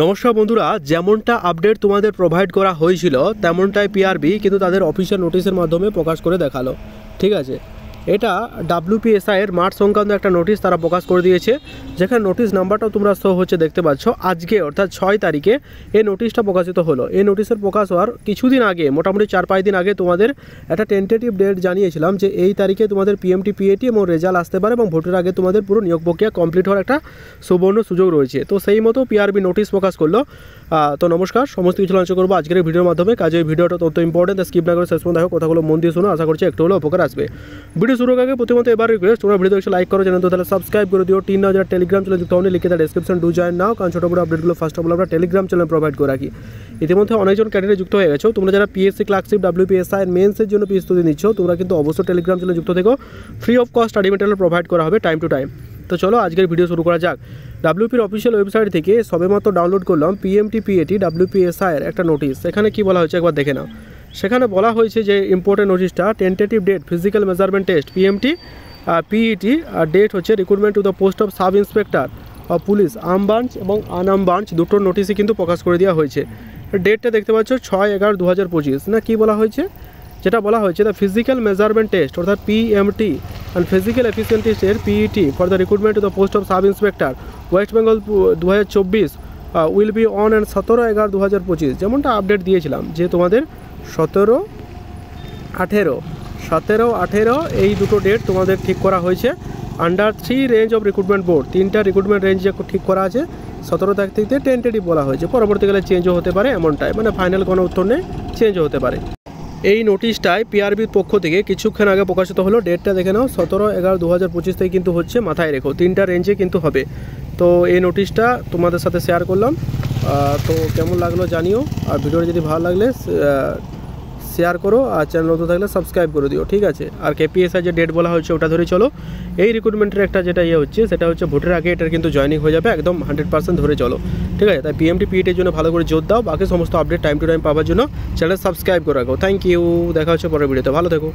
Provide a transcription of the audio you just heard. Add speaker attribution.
Speaker 1: নমস্কার বন্ধুরা, যেমনটা আপডেট তোমাদের প্রোভাইড করা হয়েছিল তেমনটাই পিআরবি কিন্তু তাদের অফিসিয়াল নোটিশের মাধ্যমে প্রকাশ করে দেখালো। ঠিক আছে, এটা ডাব্লিউপিএসআই এর মাঠ সংক্রান্ত একটা নোটিশ তারা প্রকাশ করে দিয়েছে, যেখানে নোটিশ নাম্বারটাও তোমরা শো হচ্ছে দেখতে পাচ্ছ। আজকে অর্থাৎ 6 তারিখে এই নোটিশটা প্রকাশিত হলো। এই নোটিশের প্রকাশ হওয়ার কিছুদিন আগে, মোটামুটি 4-5 দিন আগে তোমাদের একটা টেন্টেটিভ ডেট জানিয়েছিলাম যে এই তারিখে তোমাদের পিএমটি পিএটি এবং রেজাল্ট আসতে পারে এবং ভোটের আগে তোমাদের পুরো নিয়োগ প্রক্রিয়া কমপ্লিট হওয়ার একটা সুবর্ণ সুযোগ রয়েছে। তো সেই মতো পিআরবি নোটিশ প্রকাশ করলো। তো নমস্কার, সমস্ত কিছু আলোচনা করবো আজকের ভিডিওর মাধ্যমে। কাজে এই ভিডিওটা অত্যন্ত ইম্পর্টেন্ট, স্কিপ না করে শেষ পর্যন্ত দেখো, কথাগুলো মন দিয়ে শোনো, আশা করছি একটু হলেও উপকার আসবে। ভিডিও শুরুর আগে প্রথমত এবার রিকোয়েস্ট, তোমরা ভিডিও একটু লাইক করো, চ্যানেল তো তাহলে সাবস্ক্রাইব করে দিও। 3 যারা টেলিগ্রাম চ্যানেল যুক্ত হয়নি লিখে তার ডেসক্রিপশন ডু জয়েন নাও, কারণ ছোটো বড় আপডেটগুলো ফার্স্ট অফ অল আমরা টেলিগ্রাম চ্যানেল প্রোভাইড করে রাখি। ইতিমধ্যে অনেকজন ক্যান্ডিডেট যুক্ত হয়ে গেছো। তোমরা যারা পিএসসি ক্লার্কশিপ ডাব্লিউপিএসআই এর মেন্সের জন্য প্রস্তুতি নিচ্ছ, তোমরা কিন্তু অবশ্যই টেলিগ্রাম চ্যানেল যুক্ত থেকো। Free of cost study material provide করা হবে টাইম টু টাইম। তো চলো আজকের ভিডিও শুরু করা যাক। ডাব্লিউপির অফিসিয়াল ওয়েবসাইট থেকে সবেমাত্র ডাউনলোড করলাম পিএমটি পিএটি ডাব্লিউপিএসআই এর একটা নোটিশ। সেখানে কি বলা হয়েছে একবার দেখে নাও। সেখানে বলা হয়েছে যে ইম্পর্টেন্ট নোটিশটা, tentative date physical measurement test PMT PET, আর ডেট হচ্ছে recruitment to the post of sub inspector of police arm branch এবং আনআর্ম ব্রাঞ্চ, দুটোর নোটিশই কিন্তু প্রকাশ করে দেওয়া হয়েছে। ডেটটা দেখতে পাচ্ছ 6/11/2025 না, কি বলা হয়েছে, যেটা বলা হয়েছে দ্য ফিজিক্যাল মেজারমেন্ট টেস্ট অর্থাৎ পিএমটি অ্যান্ড ফিজিক্যাল এফিসিয়েন্সি টেস্টের PET for the recruitment to the post of sub inspector West Bengal 2024 will be on and 17/11/2025। যেমনটা আপডেট দিয়েছিলাম যে তোমাদের 17-18 এই দুটো ডেট তোমাদের ঠিক করা হয়েছে under 3 range of recruitment board. 3টা রিক্রুটমেন্ট রেঞ্জ ঠিক করা আছে। 17 তারিখ থেকে টেন্টেটিভ বলা হয়েছে, পরবর্তীকালে চেঞ্জও হতে পারে, এমনটাই মানে ফাইনাল কোনো উত্তর নেই, চেঞ্জও হতে পারে। এই নোটিশটাই পিআরবির পক্ষ থেকে কিছুক্ষণ আগে প্রকাশিত হলো। ডেটটা দেখে নাও, 17/11/2025 থেকে কিন্তু হচ্ছে, মাথায় রেখো 3টা রেঞ্জে কিন্তু হবে। তো এই নোটিশটা তোমাদের সাথে শেয়ার করলাম। তো কেমন লাগলো জানিও, আর ভিডিওটা যদি ভালো লাগলে শেয়ার করো, আর চ্যানেল নতুন থাকলে সাবস্ক্রাইব করে দিও। ঠিক আছে, আর কেপিএসআই যে ডেট বলা হচ্ছে ওটা ধরে চলো। এই রিক্রুটমেন্টের একটা যেটা হচ্ছে সেটা হচ্ছে ভোটের আগে এটার কিন্তু জয়েনিং হয়ে যাবে, একদম 100% ধরে চলো। ঠিক আছে, তাই পিএমটি পিইটির জন্য ভালো করে জোর দাও। বাকি সমস্ত আপডেট টাইম টু টাইম পাওয়ার জন্য চ্যানেল সাবস্ক্রাইব করে রাখো। থ্যাংক ইউ, দেখা হচ্ছে পরের ভিডিওতে, ভালো থেকো।